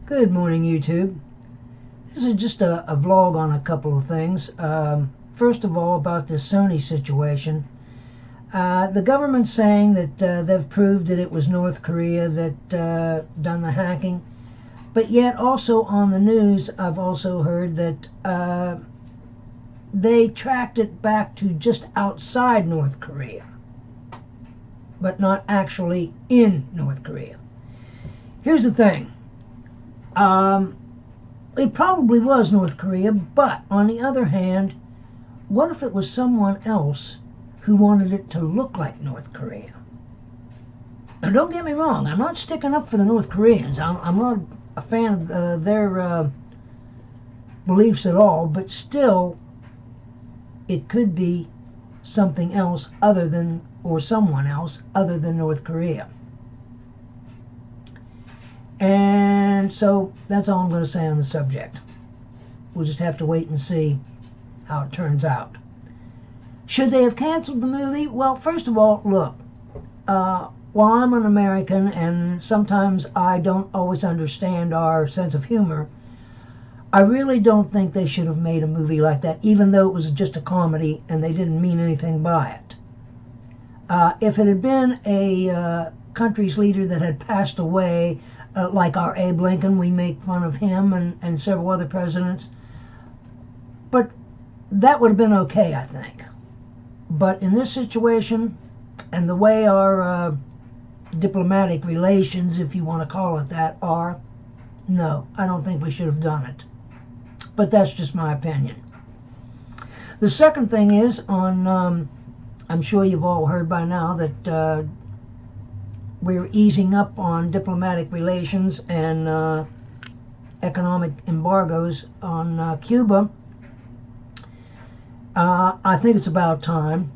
Good morning, YouTube. This is just a vlog on a couple of things. First of all, about this Sony situation. The government's saying that they've proved that it was North Korea that done the hacking. But yet also on the news, I've also heard that they tracked it back to just outside North Korea, but not actually in North Korea. Here's the thing. It probably was North Korea, but on the other hand, what if it was someone else who wanted it to look like North Korea? Now, don't get me wrong, I'm not sticking up for the North Koreans. I'm not a fan of their beliefs at all, but still, it could be something else other than, or someone else other than North Korea. And so that's all I'm going to say on the subject. We'll just have to wait and see how it turns out. Should they have canceled the movie? Well, first of all, look, while I'm an American and sometimes I don't always understand our sense of humor, I really don't think they should have made a movie like that, even though it was just a comedy and they didn't mean anything by it. If it had been a country's leader that had passed away, like our Abe Lincoln, we make fun of him and several other presidents. But that would have been okay, I think. But in this situation, and the way our diplomatic relations, if you want to call it that, are, no, I don't think we should have done it. But that's just my opinion. The second thing is, I'm sure you've all heard by now that we're easing up on diplomatic relations and economic embargoes on Cuba. I think it's about time.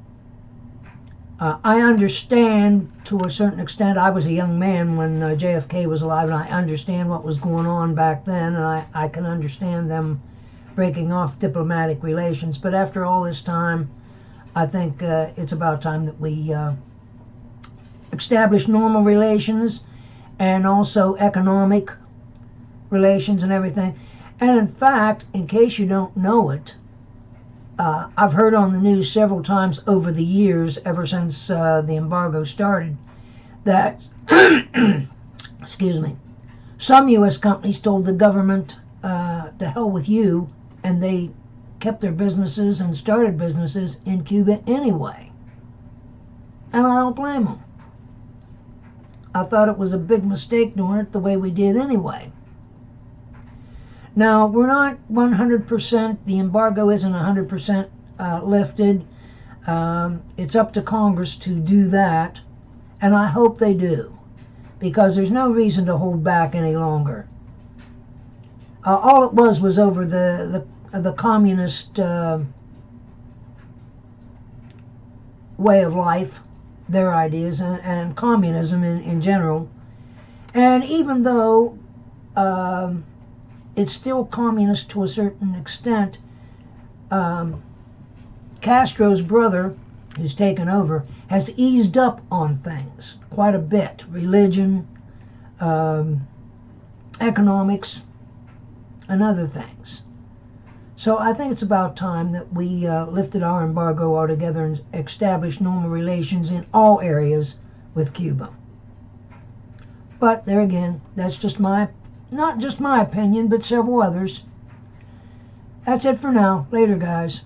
I understand to a certain extent. I was a young man when JFK was alive, and I understand what was going on back then, and I can understand them breaking off diplomatic relations. But after all this time, I think it's about time that we establish normal relations and also economic relations and everything. And in fact, in case you don't know it, I've heard on the news several times over the years, ever since the embargo started, that excuse me, some U.S. companies told the government to hell with you, and they kept their businesses and started businesses in Cuba anyway. And I don't blame them. I thought it was a big mistake doing it the way we did anyway. Now, we're not 100%, the embargo isn't 100% lifted. It's up to Congress to do that, and I hope they do, because there's no reason to hold back any longer. All it was over the communist way of life, their ideas, and communism in general. And even though it's still communist to a certain extent, Castro's brother, who's taken over, has eased up on things quite a bit. Religion, economics, and other things. So I think it's about time that we lifted our embargo altogether and established normal relations in all areas with Cuba. But there again, that's just not just my opinion, but several others. That's it for now. Later, guys.